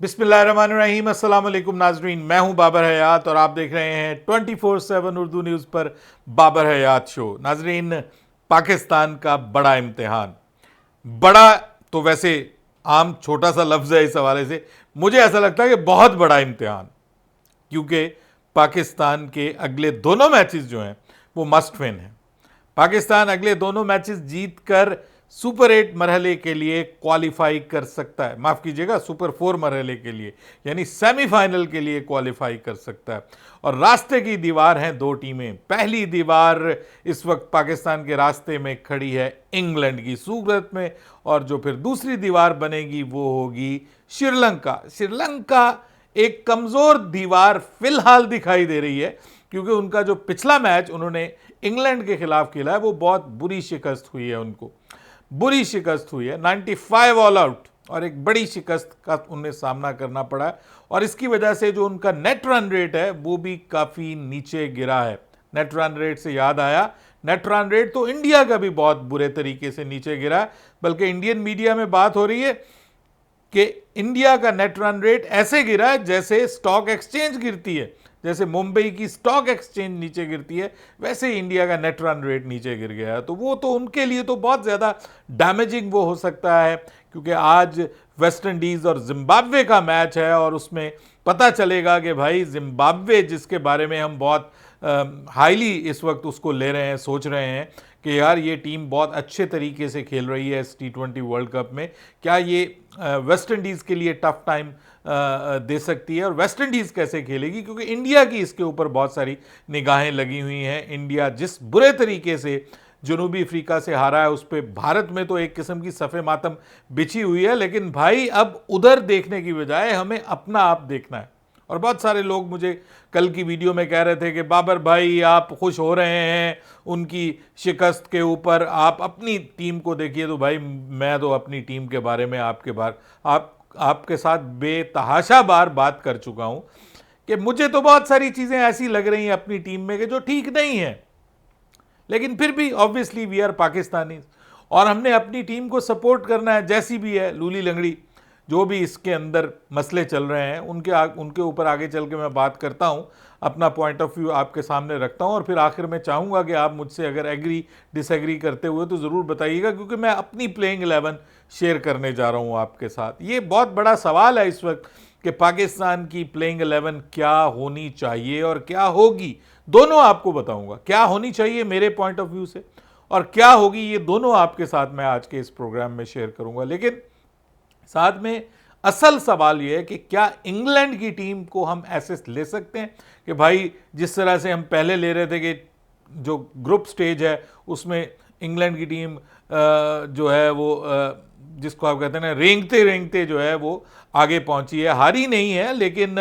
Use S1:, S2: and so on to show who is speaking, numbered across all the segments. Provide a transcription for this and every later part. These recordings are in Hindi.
S1: बिस्मिल्लाहिर्रहमानिर्रहीम, अस्सलाम वालेकुम नाजरीन। मैं हूं बाबर हयात और आप देख रहे हैं 24/7 उर्दू न्यूज़ पर बाबर हयात शो। नाजरीन, पाकिस्तान का बड़ा इम्तिहान, बड़ा तो वैसे आम छोटा सा लफ्ज़ है, इस हवाले से मुझे ऐसा लगता है कि बहुत बड़ा इम्तिहान, क्योंकि पाकिस्तान के अगले दोनों मैचेस जो हैं वो मस्ट विन हैं। पाकिस्तान अगले दोनों मैचेस जीत कर सुपर 8 मरहले के लिए क्वालिफाई कर सकता है, माफ कीजिएगा सुपर 4 मरहले के लिए, यानी सेमीफाइनल के लिए क्वालिफाई कर सकता है। और रास्ते की दीवार हैं दो टीमें। पहली दीवार इस वक्त पाकिस्तान के रास्ते में खड़ी है इंग्लैंड की सूरत में, और जो फिर दूसरी दीवार बनेगी वो होगी श्रीलंका। श्रीलंका एक कमजोर दीवार फिलहाल दिखाई दे रही है, क्योंकि उनका जो पिछला मैच उन्होंने इंग्लैंड के खिलाफ खेला है वो बहुत बुरी शिकस्त हुई है, उनको बुरी शिकस्त हुई है, 95 ऑल आउट, और एक बड़ी शिकस्त का उन्हें सामना करना पड़ा है। और इसकी वजह से जो उनका नेट रन रेट है वो भी काफी नीचे गिरा है। नेट रन रेट से याद आया, नेट रन रेट तो इंडिया का भी बहुत बुरे तरीके से नीचे गिरा है, बल्कि इंडियन मीडिया में बात हो रही है कि इंडिया का नेट रन रेट ऐसे गिरा है जैसे स्टॉक एक्सचेंज गिरती है, जैसे मुंबई की स्टॉक एक्सचेंज नीचे गिरती है, वैसे इंडिया का नेट रन रेट नीचे गिर गया है। तो वो तो उनके लिए तो बहुत ज़्यादा डैमेजिंग वो हो सकता है, क्योंकि आज वेस्ट इंडीज़ और जिम्बाब्वे का मैच है, और उसमें पता चलेगा कि भाई जिम्बाब्वे, जिसके बारे में हम बहुत हाईली इस वक्त उसको ले रहे हैं, सोच रहे हैं कि यार ये टीम बहुत अच्छे तरीके से खेल रही है इस T20 वर्ल्ड कप में, क्या ये वेस्ट इंडीज़ के लिए टफ टाइम दे सकती है, और वेस्ट इंडीज़ कैसे खेलेगी, क्योंकि इंडिया की इसके ऊपर बहुत सारी निगाहें लगी हुई हैं। इंडिया जिस बुरे तरीके से जनूबी अफ्रीका से हारा है, उस पर भारत में तो एक किस्म की सफ़े मातम बिछी हुई है, लेकिन भाई अब उधर देखने की बजाय हमें अपना आप देखना है। और बहुत सारे लोग मुझे कल की वीडियो में कह रहे थे कि बाबर भाई आप खुश हो रहे हैं उनकी शिकस्त के ऊपर, आप अपनी टीम को देखिए। तो भाई मैं तो अपनी टीम के बारे में आपके साथ बेतहाशा बार बात कर चुका हूं कि मुझे तो बहुत सारी चीज़ें ऐसी लग रही हैं अपनी टीम में कि जो ठीक नहीं है, लेकिन फिर भी ऑब्वियसली वी आर पाकिस्तानी, और हमने अपनी टीम को सपोर्ट करना है, जैसी भी है लूली लंगड़ी जो भी इसके अंदर मसले चल रहे हैं उनके ऊपर आगे चल के मैं बात करता हूं, अपना पॉइंट ऑफ व्यू आपके सामने रखता हूं, और फिर आखिर में चाहूँगा कि आप मुझसे अगर एग्री डिसएग्री करते हुए तो ज़रूर बताइएगा, क्योंकि मैं अपनी प्लेइंग 11 शेयर करने जा रहा हूं आपके साथ। ये बहुत बड़ा सवाल है इस वक्त कि पाकिस्तान की प्लेइंग 11 क्या होनी चाहिए और क्या होगी, दोनों आपको बताऊंगा। क्या होनी चाहिए मेरे पॉइंट ऑफ व्यू से और क्या होगी, ये दोनों आपके साथ मैं आज के इस प्रोग्राम में शेयर करूंगा। लेकिन साथ में असल सवाल यह है कि क्या इंग्लैंड की टीम को हम ऐसे ले सकते हैं कि भाई जिस तरह से हम पहले ले रहे थे कि जो ग्रुप स्टेज है उसमें इंग्लैंड की टीम जो है वो जिसको आप कहते हैं ना रेंगते रेंगते जो है वो आगे पहुंची है, हारी नहीं है, लेकिन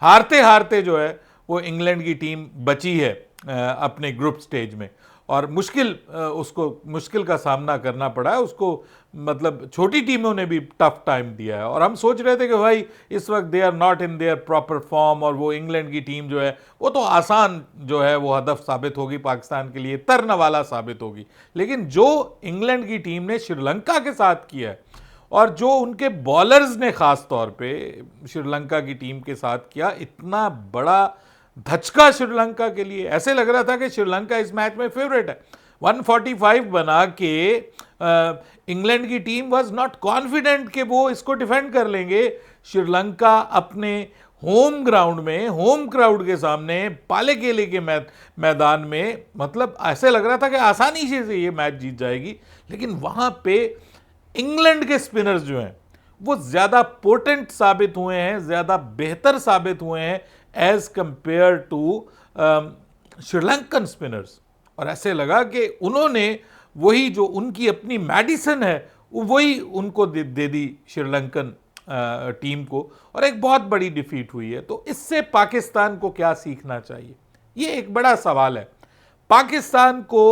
S1: हारते हारते जो है वो इंग्लैंड की टीम बची है अपने ग्रुप स्टेज में, और उसको मुश्किल का सामना करना पड़ा है उसको। मतलब छोटी टीमों ने भी टफ टाइम दिया है, और हम सोच रहे थे कि भाई इस वक्त they are not in their proper form, और वो इंग्लैंड की टीम जो है वो तो आसान जो है वो हदफ साबित होगी पाकिस्तान के लिए, तरन वाला साबित होगी। लेकिन जो इंग्लैंड की टीम ने श्रीलंका के साथ किया है, और जो उनके बॉलर्स ने खास तौर पे श्रीलंका की टीम के साथ किया, इतना बड़ा धचका श्रीलंका के लिए, ऐसे लग रहा था कि श्रीलंका इस मैच में फेवरेट है। 145 बना के इंग्लैंड की टीम वाज नॉट कॉन्फिडेंट कि वो इसको डिफेंड कर लेंगे। श्रीलंका अपने होम ग्राउंड में होम क्राउड के सामने पाले केले के मैदान में, मतलब ऐसे लग रहा था कि आसानी से ये मैच जीत जाएगी, लेकिन वहां पे इंग्लैंड के स्पिनर्स जो हैं वो ज्यादा पोटेंट साबित हुए हैं, ज्यादा बेहतर साबित हुए हैं as compared to Sri Lankan spinners. और ऐसे लगा कि उन्होंने वही जो उनकी अपनी मेडिसिन है वही उनको दे दी श्रीलंकन टीम को, और एक बहुत बड़ी डिफीट हुई है। तो इससे पाकिस्तान को क्या सीखना चाहिए, ये एक बड़ा सवाल है। पाकिस्तान को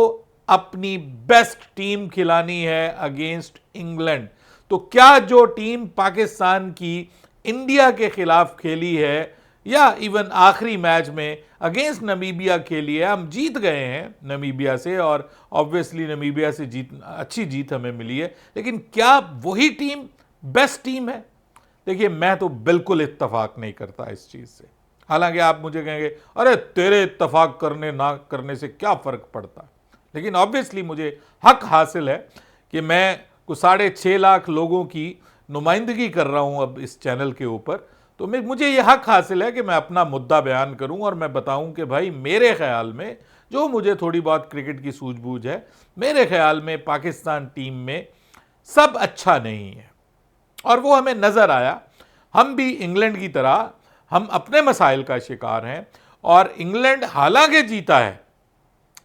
S1: अपनी बेस्ट टीम खिलानी है अगेंस्ट इंग्लैंड। तो क्या जो टीम पाकिस्तान की इंडिया के खिलाफ खेली है, या इवन आखिरी मैच में अगेंस्ट नमीबिया खेली है, हम जीत गए हैं नमीबिया से, और ऑब्वियसली नमीबिया से अच्छी जीत हमें मिली है, लेकिन क्या वही टीम बेस्ट टीम है? देखिए, मैं तो बिल्कुल इत्तफाक नहीं करता इस चीज़ से। हालांकि आप मुझे कहेंगे अरे तेरे इत्तफाक करने ना करने से क्या फ़र्क पड़ता है, लेकिन ऑब्वियसली मुझे हक हासिल है कि मैं कुछ 6.5 लाख लोगों की नुमाइंदगी कर रहा हूं अब इस चैनल के ऊपर। तो मुझे ये हक हासिल है कि मैं अपना मुद्दा बयान करूं और मैं बताऊं कि भाई मेरे ख्याल में, जो मुझे थोड़ी बहुत क्रिकेट की सूझबूझ है, मेरे ख्याल में पाकिस्तान टीम में सब अच्छा नहीं है। और वो हमें नज़र आया। हम भी इंग्लैंड की तरह हम अपने मसाइल का शिकार हैं, और इंग्लैंड हालांकि जीता है,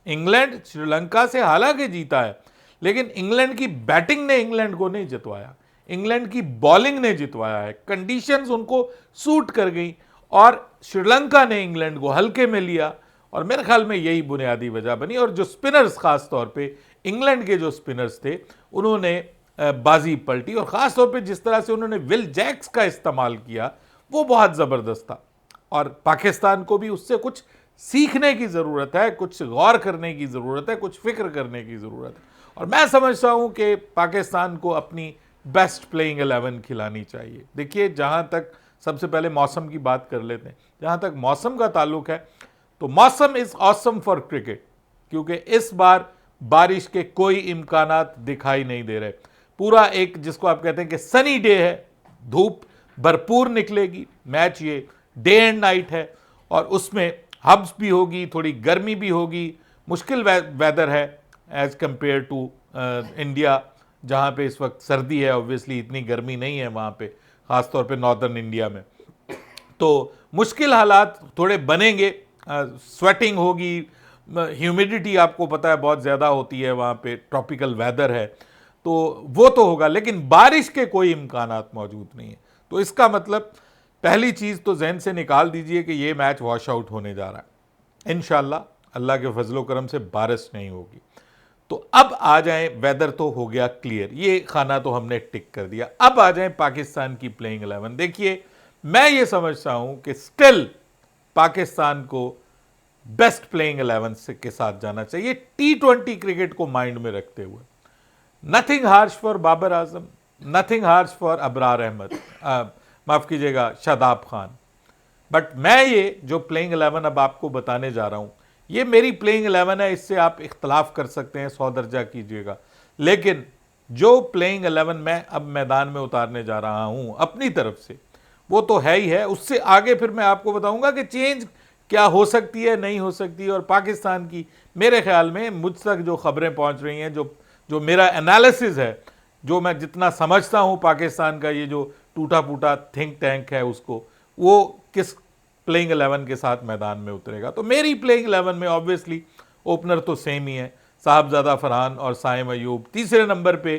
S1: इंग्लैंड श्रीलंका से हालांकि जीता है, लेकिन इंग्लैंड की बैटिंग ने इंग्लैंड को नहीं जितवाया, इंग्लैंड की बॉलिंग ने जितवाया है। कंडीशंस उनको सूट कर गई और श्रीलंका ने इंग्लैंड को हल्के में लिया, और मेरे ख्याल में यही बुनियादी वजह बनी। और जो स्पिनर्स, खास तौर पे इंग्लैंड के जो स्पिनर्स थे, उन्होंने बाजी पलटी, और ख़ास तौर पे जिस तरह से उन्होंने विल जैक्स का इस्तेमाल किया वो बहुत ज़बरदस्त था। और पाकिस्तान को भी उससे कुछ सीखने की ज़रूरत है, कुछ गौर करने की ज़रूरत है, कुछ फिक्र करने की ज़रूरत है। और मैं समझता हूँ कि पाकिस्तान को अपनी बेस्ट प्लेइंग 11 खिलानी चाहिए। देखिए, जहाँ तक सबसे पहले मौसम की बात कर लेते हैं, जहाँ तक मौसम का ताल्लुक है, तो मौसम इज़ ऑसम फॉर क्रिकेट, क्योंकि इस बार बारिश के कोई इम्कानात दिखाई नहीं दे रहे। पूरा एक, जिसको आप कहते हैं कि सनी डे है, धूप भरपूर निकलेगी। मैच ये डे एंड नाइट है, और उसमें हब्स भी होगी, थोड़ी गर्मी भी होगी, मुश्किल वेदर है एज कंपेयर टू इंडिया, जहाँ पे इस वक्त सर्दी है। ऑब्वियसली इतनी गर्मी नहीं है वहाँ पे, ख़ासतौर पे नॉर्दर्न इंडिया में। तो मुश्किल हालात थोड़े बनेंगे, स्वेटिंग होगी, ह्यूमिडिटी आपको पता है बहुत ज़्यादा होती है वहाँ पे, ट्रॉपिकल वेदर है, तो वो तो होगा, लेकिन बारिश के कोई इम्कानात मौजूद नहीं है। तो इसका मतलब पहली चीज़ तो जहन से निकाल दीजिए कि ये मैच वॉश आउट होने जा रहा है। इंशाल्लाह अल्लाह के फजलो करम से बारिश नहीं होगी। तो अब आ जाएं, वेदर तो हो गया क्लियर, ये खाना तो हमने टिक कर दिया। अब आ जाएं पाकिस्तान की प्लेइंग 11। देखिए, मैं ये समझता हूं कि स्टिल पाकिस्तान को बेस्ट प्लेइंग 11 के साथ जाना चाहिए, T20 क्रिकेट को माइंड में रखते हुए। Nothing harsh for Babar Azam, nothing harsh for Abrar Ahmed, माफ़ कीजिएगा, शादाब खान। बट मैं ये जो प्लेइंग 11 अब आपको बताने जा रहा हूँ, ये मेरी प्लेइंग 11 है, इससे आप इख्तलाफ कर सकते हैं, 100 दर्जा कीजिएगा, लेकिन जो प्लेइंग 11 मैं अब मैदान में उतारने जा रहा हूँ अपनी तरफ से, वो तो है ही है। उससे आगे फिर मैं आपको बताऊंगा कि चेंज क्या हो सकती है, नहीं हो सकती। और पाकिस्तान की, मेरे ख्याल में मुझ तक जो खबरें पहुँच रही हैं, जो जो मेरा एनालिसिस है, जो मैं जितना समझता हूँ पाकिस्तान का ये जो टूटा फूटा थिंक टैंक है, उसको वो किस प्लेइंग 11 के साथ मैदान में उतरेगा। तो मेरी प्लेइंग 11 में ऑब्वियसली ओपनर तो सेम ही है, साहबजादा फरहान और साइम अयूब। तीसरे नंबर पे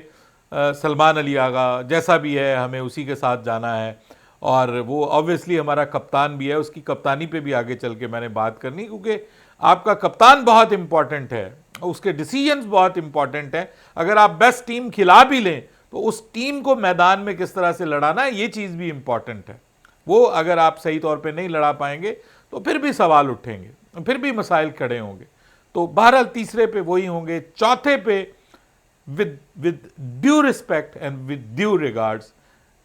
S1: सलमान अली आगा, जैसा भी है हमें उसी के साथ जाना है, और वो ऑब्वियसली हमारा कप्तान भी है, उसकी कप्तानी पे भी आगे चल के मैंने बात करनी, क्योंकि आपका कप्तान बहुत इंपॉर्टेंट है, उसके डिसीजंस बहुत इंपॉर्टेंट है। अगर आप बेस्ट टीम खिला भी लें तो उस टीम को मैदान में किस तरह से लड़ाना है, ये चीज़ भी इंपॉर्टेंट है। वो अगर आप सही तौर पे नहीं लड़ा पाएंगे तो फिर भी सवाल उठेंगे, फिर भी मसाइल खड़े होंगे। तो बहरहाल तीसरे पे वही होंगे। चौथे पे with due respect and with due regards,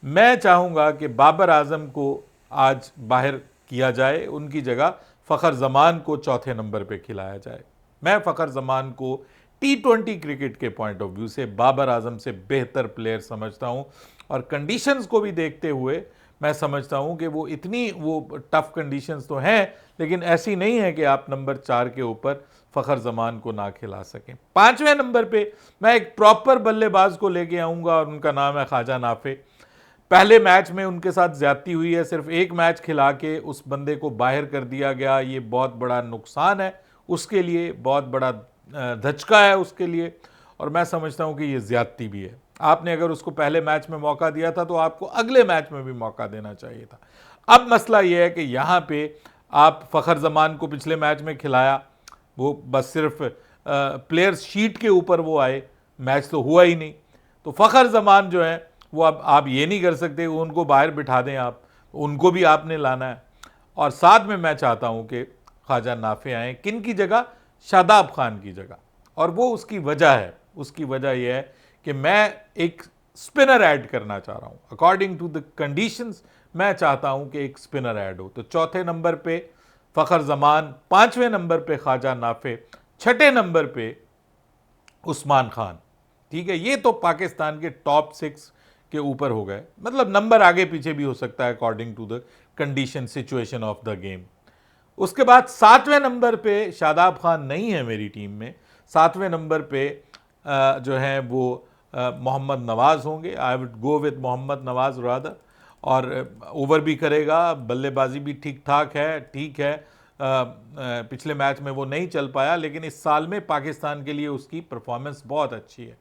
S1: मैं चाहूँगा कि बाबर आजम को आज बाहर किया जाए, उनकी जगह फ़खर जमान को चौथे नंबर पे खिलाया जाए। मैं फ़खर जमान को T20 क्रिकेट के पॉइंट ऑफ व्यू से बाबर आजम से बेहतर प्लेयर समझता हूँ, और कंडीशंस को भी देखते हुए मैं समझता हूँ कि वो इतनी टफ कंडीशंस तो हैं, लेकिन ऐसी नहीं है कि आप नंबर 4 के ऊपर फ़खर जमान को ना खिला सकें। 5वें नंबर पे मैं एक प्रॉपर बल्लेबाज को लेके आऊँगा, और उनका नाम है ख्वाजा नाफे। पहले मैच में उनके साथ ज्यादती हुई है, सिर्फ एक मैच खिला के उस बंदे को बाहर कर दिया गया, ये बहुत बड़ा नुकसान है उसके लिए, बहुत बड़ा धचका है उसके लिए, और मैं समझता हूँ कि ये ज्यादती भी है। आपने अगर उसको पहले मैच में मौका दिया था तो आपको अगले मैच में भी मौका देना चाहिए था। अब मसला ये है कि यहाँ पे आप फ़खर जमान को पिछले मैच में खिलाया, वो बस सिर्फ प्लेयर्स शीट के ऊपर वो आए, मैच तो हुआ ही नहीं। तो फ़खर जमान जो है वो अब आप ये नहीं कर सकते उनको बाहर बिठा दें, आप उनको भी आपने लाना है। और साथ में मैं चाहता हूँ कि ख्वाजा नाफे आएँ, किन की जगह? शादाब खान की जगह। और वो उसकी वजह है, उसकी वजह यह है कि मैं एक स्पिनर ऐड करना चाह रहा हूं। अकॉर्डिंग टू द कंडीशंस मैं चाहता हूं कि एक स्पिनर ऐड हो। तो चौथे नंबर पे फ़खर जमान, पांचवें नंबर पे ख्वाजा नाफे, छठे नंबर पे उस्मान खान। ठीक है, ये तो पाकिस्तान के टॉप 6 के ऊपर हो गए, मतलब नंबर आगे पीछे भी हो सकता है according to the condition situation of the game. उसके बाद 7वें नंबर पे शादाब खान नहीं है मेरी टीम में। 7वें नंबर पे जो है वो मोहम्मद नवाज़ होंगे। I would go with Mohammad Nawaz rather. और ओवर भी करेगा, बल्लेबाजी भी ठीक ठाक है, ठीक है। पिछले मैच में वो नहीं चल पाया, लेकिन इस साल में पाकिस्तान के लिए उसकी परफॉर्मेंस बहुत अच्छी है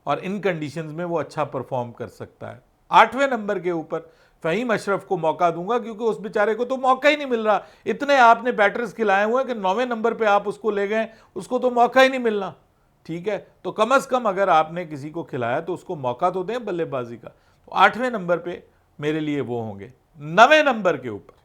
S1: और इन कंडीशंस में वो अच्छा परफॉर्म कर सकता है। 8वें नंबर के ऊपर फ़हीम अशरफ को मौका दूंगा, क्योंकि उस बेचारे को तो मौका ही नहीं मिल रहा। इतने आपने बैटर्स खिलाए हुए हैं कि 9वें नंबर पे आप उसको ले गए, उसको तो मौका ही नहीं मिलना। ठीक है, तो कम अज़ कम अगर आपने किसी को खिलाया तो उसको मौका तो दें बल्लेबाजी का। तो 8वें नंबर पे मेरे लिए वो होंगे। 9वें नंबर के ऊपर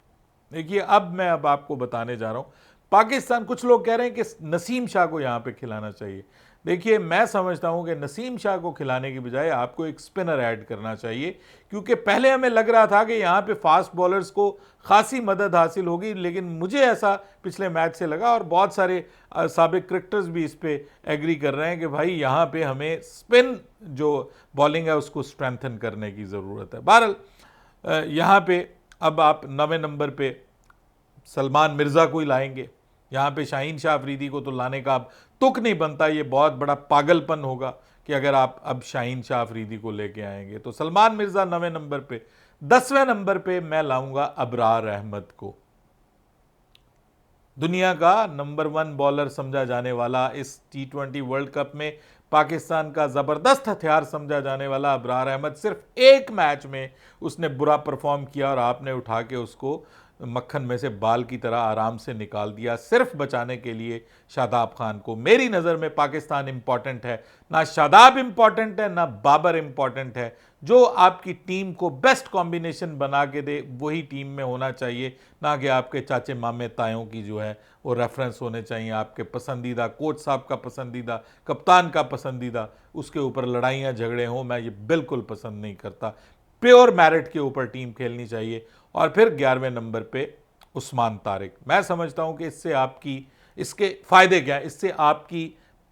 S1: देखिए, अब आपको बताने जा रहा हूं पाकिस्तान। कुछ लोग कह रहे हैं कि नसीम शाह को यहां पे खिलाना चाहिए। देखिए, मैं समझता हूं कि नसीम शाह को खिलाने की बजाय आपको एक स्पिनर ऐड करना चाहिए, क्योंकि पहले हमें लग रहा था कि यहां पे फास्ट बॉलर्स को खासी मदद हासिल होगी, लेकिन मुझे ऐसा पिछले मैच से लगा और बहुत सारे साबिक क्रिकेटर्स भी इस पे एग्री कर रहे हैं कि भाई यहां पे हमें स्पिन जो बॉलिंग है उसको स्ट्रेंथन करने की ज़रूरत है। बहरहाल यहाँ पे अब आप 9वें नंबर पे सलमान मिर्ज़ा को ही लाएंगे। यहाँ पे शाहीन शाह अफरीदी को तो लाने का अब तुक नहीं बनता। ये बहुत बड़ा पागलपन होगा कि अगर आप अब शाहीन शाह अफरीदी को लेके आएंगे। तो सलमान मिर्ज़ा 9वें नंबर पे। 10वें नंबर पे मैं लाऊंगा अबरार अहमद को। दुनिया का नंबर 1 बॉलर समझा जाने वाला, इस T20 वर्ल्ड कप में पाकिस्तान का ज़बरदस्त हथियार समझा जाने वाला अबरार अहमद, सिर्फ एक मैच में उसने बुरा परफॉर्म किया और आपने उठा के उसको मक्खन में से बाल की तरह आराम से निकाल दिया, सिर्फ बचाने के लिए शादाब खान को। मेरी नज़र में पाकिस्तान इंपॉर्टेंट है, ना शादाब इंपॉर्टेंट है, ना बाबर इंपॉर्टेंट है। जो आपकी टीम को बेस्ट कॉम्बिनेशन बना के दे वही टीम में होना चाहिए, ना कि आपके चाचे मामे तायों की जो है वो रेफरेंस होने चाहिए। आपके पसंदीदा कोच साहब का पसंदीदा, कप्तान का पसंदीदा, उसके ऊपर लड़ाइयाँ झगड़े हों, मैं ये बिल्कुल पसंद नहीं करता। प्योर मेरिट के ऊपर टीम खेलनी चाहिए। और फिर 11वें नंबर पे उस्मान तारिक। मैं समझता हूं कि इससे आपकी, इसके फायदे क्या है, इससे आपकी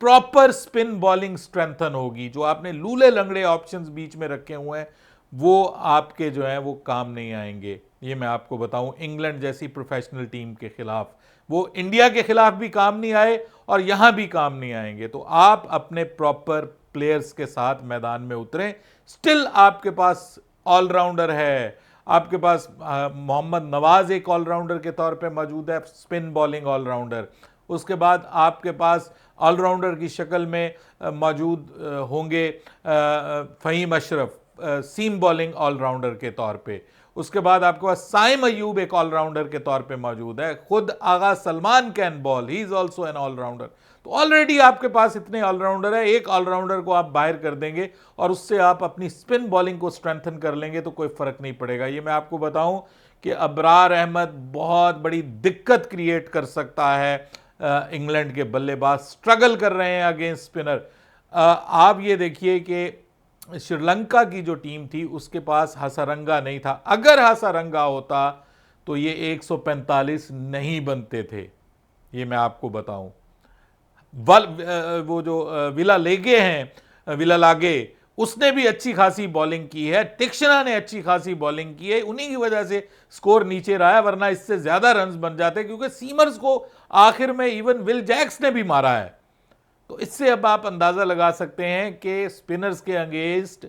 S1: प्रॉपर स्पिन बॉलिंग स्ट्रेंथन होगी। जो आपने लूले लंगड़े ऑप्शंस बीच में रखे हुए हैं वो आपके जो है वो काम नहीं आएंगे। ये मैं आपको बताऊं, इंग्लैंड जैसी प्रोफेशनल टीम के खिलाफ, वो इंडिया के खिलाफ भी काम नहीं आए और यहां भी काम नहीं आएंगे। तो आप अपने प्रॉपर प्लेयर्स के साथ मैदान में उतरें। स्टिल आपके पास ऑलराउंडर है, आपके पास मोहम्मद नवाज एक ऑलराउंडर के तौर पे मौजूद है, स्पिन बॉलिंग ऑलराउंडर। उसके बाद आपके पास ऑलराउंडर की शक्ल में मौजूद होंगे Faheem Ashraf, seam bowling allrounder के तौर पे। उसके बाद आपके पास साइम अयूब एक ऑलराउंडर के तौर पे मौजूद है। खुद Agha Salman can bowl, he is also an allrounder. तो ऑलरेडी आपके पास इतने ऑलराउंडर है, एक ऑलराउंडर को आप बाहर कर देंगे और उससे आप अपनी स्पिन बॉलिंग को स्ट्रेंथन कर लेंगे तो कोई फर्क नहीं पड़ेगा। ये मैं आपको बताऊं कि अबरार अहमद बहुत बड़ी दिक्कत क्रिएट कर सकता है। इंग्लैंड के बल्लेबाज स्ट्रगल कर रहे हैं अगेंस्ट स्पिनर। आप ये देखिए कि श्रीलंका की जो टीम थी उसके पास हसारंगा नहीं था। अगर हसारंगा होता तो ये 145 नहीं बनते थे, ये मैं आपको बताऊं। वो जो विला लेगे हैं, विला लागे, उसने भी अच्छी खासी बॉलिंग की है। तीक्ष्णा ने अच्छी खासी बॉलिंग की है, उन्हीं की वजह से स्कोर नीचे रहा है, वरना इससे ज्यादा रन्स बन जाते, क्योंकि सीमर्स को आखिर में इवन विल जैक्स ने भी मारा है। तो इससे अब आप अंदाजा लगा सकते हैं कि स्पिनर्स के अगेंस्ट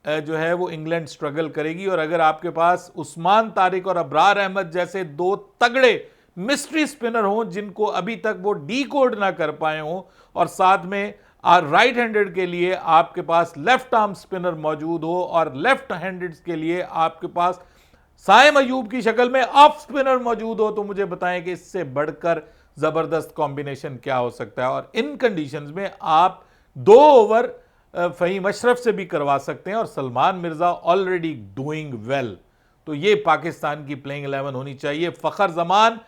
S1: जो है वो इंग्लैंड स्ट्रगल करेगी। और अगर आपके पास उस्मान तारिक और अबरार अहमद जैसे दो तगड़े मिस्ट्री स्पिनर हों जिनको अभी तक वो डी कोड ना कर पाए हों, और साथ में राइट हैंडेड के लिए आपके पास लेफ्ट आर्म स्पिनर मौजूद हो और लेफ्ट हैंडेड के लिए आपके पास साइम अयूब की शक्ल में ऑफ स्पिनर मौजूद हो, तो मुझे बताएं कि इससे बढ़कर जबरदस्त कॉम्बिनेशन क्या हो सकता है। और इन कंडीशंस में आप 2 ओवर फ़हीम अशरफ से भी करवा सकते हैं और Salman Mirza already doing well. तो ये पाकिस्तान की प्लेइंग 11 होनी चाहिए। फ़खर जमान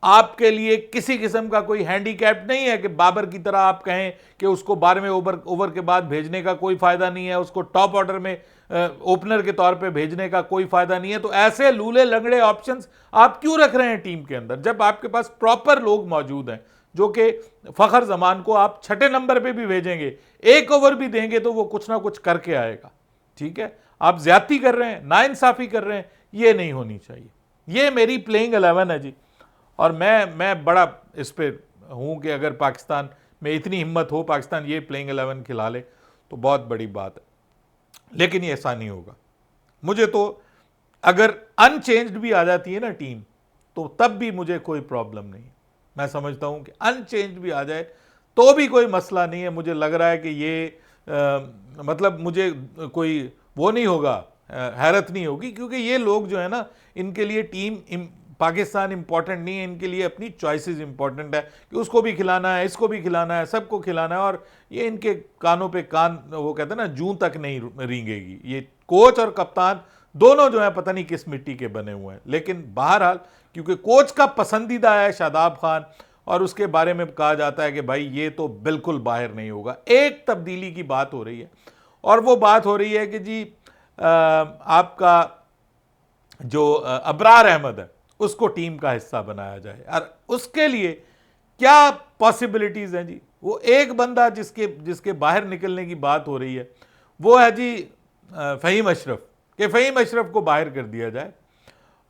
S1: आपके लिए किसी किस्म का कोई हैंडीकैप नहीं है कि बाबर की तरह आप कहें कि उसको 12वें ओवर के बाद भेजने का कोई फायदा नहीं है, उसको टॉप ऑर्डर में ओपनर के तौर पे भेजने का कोई फायदा नहीं है। तो ऐसे लूले लंगड़े ऑप्शंस आप क्यों रख रहे हैं टीम के अंदर, जब आपके पास प्रॉपर लोग मौजूद हैं, जो कि फखर जमान को आप छठे नंबर पे भी भेजेंगे, एक ओवर भी देंगे तो वो कुछ ना कुछ करके आएगा। ठीक है, आप ज्यादती कर रहे हैं, नाइंसाफी कर रहे हैं, ये नहीं होनी चाहिए। ये मेरी प्लेइंग 11 है जी, और मैं बड़ा इस पे हूं कि अगर पाकिस्तान में इतनी हिम्मत हो, पाकिस्तान ये प्लेइंग 11 खिला ले तो बहुत बड़ी बात है, लेकिन ये ऐसा नहीं होगा। मुझे तो अगर अनचेंज्ड भी आ जाती है ना टीम, तो तब भी मुझे कोई प्रॉब्लम नहीं है। मैं समझता हूं कि अनचेंज्ड भी आ जाए तो भी कोई मसला नहीं है। मुझे लग रहा है कि ये मतलब मुझे कोई वो नहीं होगा, हैरत नहीं होगी, क्योंकि ये लोग जो है ना, इनके लिए टीम पाकिस्तान इंपॉर्टेंट नहीं है, इनके लिए अपनी चॉइसेस इंपॉर्टेंट है कि उसको भी खिलाना है, इसको भी खिलाना है, सबको खिलाना है। और ये इनके कानों पे कान, वो कहते हैं ना, जूं तक नहीं रेंगेगी। ये कोच और कप्तान दोनों जो है पता नहीं किस मिट्टी के बने हुए हैं। लेकिन बहरहाल, क्योंकि कोच का पसंदीदा है शादाब खान, और उसके बारे में कहा जाता है कि भाई ये तो बिल्कुल बाहर नहीं होगा। एक तब्दीली की बात हो रही है, और वो बात हो रही है कि जी आपका जो अबरार अहमद है उसको टीम का हिस्सा बनाया जाए। और उसके लिए क्या पॉसिबिलिटीज हैं जी? वो एक बंदा जिसके बाहर निकलने की बात हो रही है, वो है जी फ़हीम अशरफ, कि फ़हीम अशरफ को बाहर कर दिया जाए,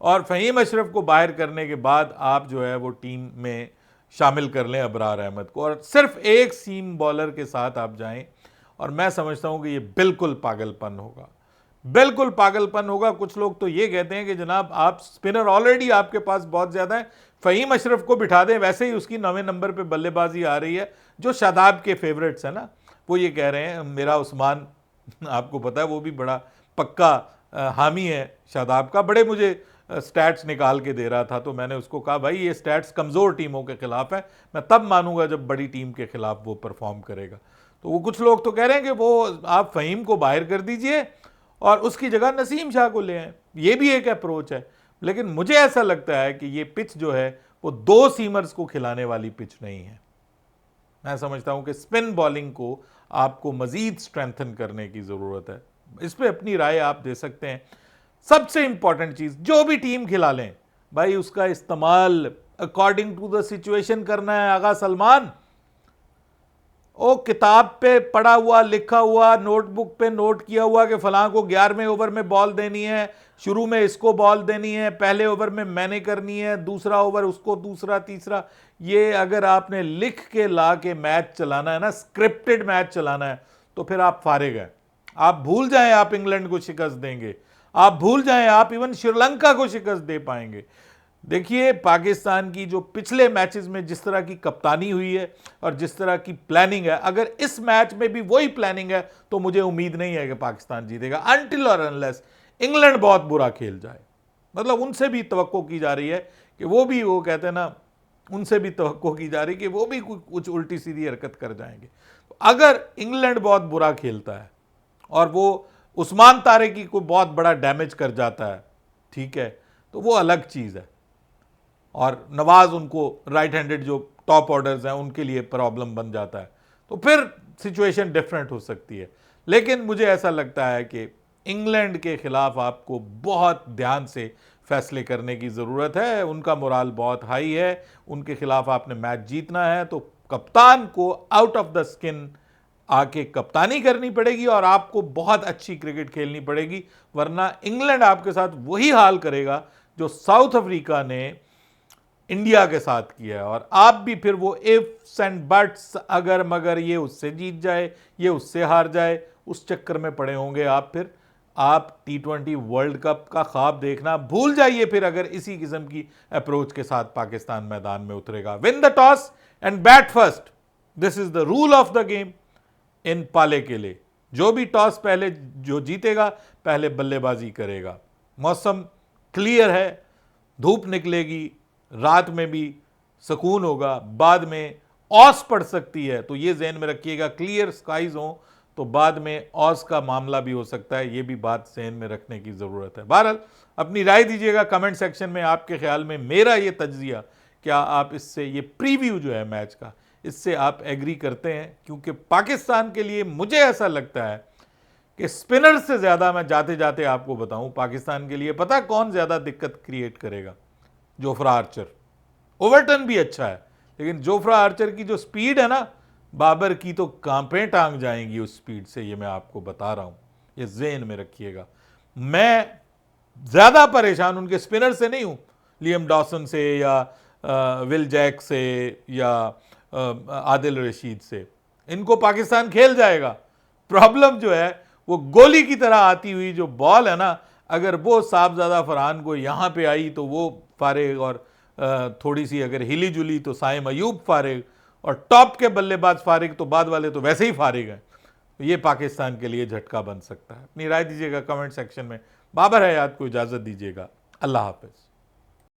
S1: और फ़हीम अशरफ को बाहर करने के बाद आप जो है वो टीम में शामिल कर लें अबरार अहमद को, और सिर्फ एक सीम बॉलर के साथ आप जाएं। और मैं समझता हूं कि ये बिल्कुल पागलपन होगा, बिल्कुल पागलपन होगा। कुछ लोग तो ये कहते हैं कि जनाब आप स्पिनर ऑलरेडी आपके पास बहुत ज़्यादा है, फ़हीम अशरफ को बिठा दें, वैसे ही उसकी 9वें नंबर पे बल्लेबाजी आ रही है। जो शादाब के फेवरेट्स हैं ना, वो ये कह रहे हैं, मेरा उस्मान आपको पता है वो भी बड़ा पक्का हामी है शादाब का, बड़े मुझे स्टैट्स निकाल के दे रहा था। तो मैंने उसको कहा भाई ये स्टैट्स कमज़ोर टीमों के खिलाफ है, मैं तब मानूंगा जब बड़ी टीम के खिलाफ वो परफॉर्म करेगा। तो वो कुछ लोग तो कह रहे हैं कि वो आप फ़हीम को बाहर कर दीजिए और उसकी जगह नसीम शाह को ले आए, ये भी एक अप्रोच है। लेकिन मुझे ऐसा लगता है कि ये पिच जो है वो 2 सीमर्स को खिलाने वाली पिच नहीं है। मैं समझता हूं कि स्पिन बॉलिंग को आपको मजीद स्ट्रेंथन करने की ज़रूरत है। इस पर अपनी राय आप दे सकते हैं। सबसे इंपॉर्टेंट चीज़, जो भी टीम खिला लें भाई, उसका इस्तेमाल अकॉर्डिंग टू द सिचुएशन करना है। आगा सलमान, ओ किताब पे पढ़ा हुआ, लिखा हुआ, नोटबुक पे नोट किया हुआ कि फलां को 11वें ओवर में बॉल देनी है, शुरू में इसको बॉल देनी है, पहले ओवर में मैंने करनी है, दूसरा ओवर उसको, दूसरा, तीसरा, ये अगर आपने लिख के ला के मैच चलाना है ना, स्क्रिप्टेड मैच चलाना है, तो फिर आप फारिग हैं। आप भूल जाएं आप इंग्लैंड को शिकस्त देंगे, आप भूल जाएं आप इवन श्रीलंका को शिकस्त दे पाएंगे। देखिए पाकिस्तान की जो पिछले मैचेस में जिस तरह की कप्तानी हुई है और जिस तरह की प्लानिंग है, अगर इस मैच में भी वही प्लानिंग है तो मुझे उम्मीद नहीं है कि पाकिस्तान जीतेगा, अनटिल और अनलेस इंग्लैंड बहुत बुरा खेल जाए। मतलब उनसे भी तवक्को की जा रही है कि वो कहते हैं ना, उनसे भी तवक्को की जा रही है कि वो भी कुछ उल्टी सीधी हरकत कर जाएंगे। तो अगर इंग्लैंड बहुत बुरा खेलता है और वो उस्मान तारे की कोई बहुत बड़ा डैमेज कर जाता है, ठीक है, तो वो अलग चीज़ है। और नवाज उनको राइट हैंडेड जो टॉप ऑर्डर्स हैं उनके लिए प्रॉब्लम बन जाता है, तो फिर सिचुएशन डिफरेंट हो सकती है। लेकिन मुझे ऐसा लगता है कि इंग्लैंड के खिलाफ आपको बहुत ध्यान से फैसले करने की ज़रूरत है। उनका मोराल बहुत हाई है, उनके खिलाफ आपने मैच जीतना है, तो कप्तान को आउट ऑफ द स्किन आके कप्तानी करनी पड़ेगी और आपको बहुत अच्छी क्रिकेट खेलनी पड़ेगी, वरना इंग्लैंड आपके साथ वही हाल करेगा जो साउथ अफ्रीका ने इंडिया के साथ किया है। और आप भी फिर वो इफ्स एंड बट्स, अगर मगर, ये उससे जीत जाए, ये उससे हार जाए, उस चक्कर में पड़े होंगे आप। फिर आप T20 वर्ल्ड कप का ख्वाब देखना भूल जाइए फिर, अगर इसी किस्म की अप्रोच के साथ पाकिस्तान मैदान में उतरेगा। Win the toss and bat first, this is the rule of the game in पाले के लिए। जो भी टॉस पहले जो जीतेगा पहले बल्लेबाजी करेगा। मौसम क्लियर है, धूप निकलेगी, रात में भी सुकून होगा, बाद में औस पड़ सकती है, तो ये जहन में रखिएगा। क्लियर स्काइज हो तो बाद में औस का मामला भी हो सकता है, ये भी बात जहन में रखने की ज़रूरत है। बहरहाल अपनी राय दीजिएगा कमेंट सेक्शन में, आपके ख्याल में मेरा ये तज्जिया क्या आप इससे, ये प्रीव्यू जो है मैच का, इससे आप एग्री करते हैं? क्योंकि पाकिस्तान के लिए मुझे ऐसा लगता है कि स्पिनर से ज़्यादा, मैं जाते जाते आपको बताऊं, पाकिस्तान के लिए पता कौन ज़्यादा दिक्कत क्रिएट करेगा? Jofra Archer. ओवरटन भी अच्छा है, लेकिन जोफ्रा आर्चर की जो स्पीड है ना, बाबर की तो कांपें टांग जाएंगी उस स्पीड से, ये मैं आपको बता रहा हूं, ये ज़हन में रखिएगा। मैं ज़्यादा परेशान उनके स्पिनर से नहीं हूं, लियम डॉसन से या विल जैक से या आदिल रशीद से। इनको पाकिस्तान खेल जाएगा। प्रॉब्लम जो है वो गोली की तरह आती हुई जो बॉल है ना, अगर वो साहबजादा फरहान को यहाँ पे आई तो वो फारिग, और थोड़ी सी अगर हिली जुली तो साइम अयूब फारिग, और टॉप के बल्लेबाज फारिग, तो बाद वाले तो वैसे ही फारिग हैं। ये पाकिस्तान के लिए झटका बन सकता है। अपनी राय दीजिएगा कमेंट सेक्शन में। बाबर हयात को इजाज़त दीजिएगा। अल्लाह हाफ़िज़।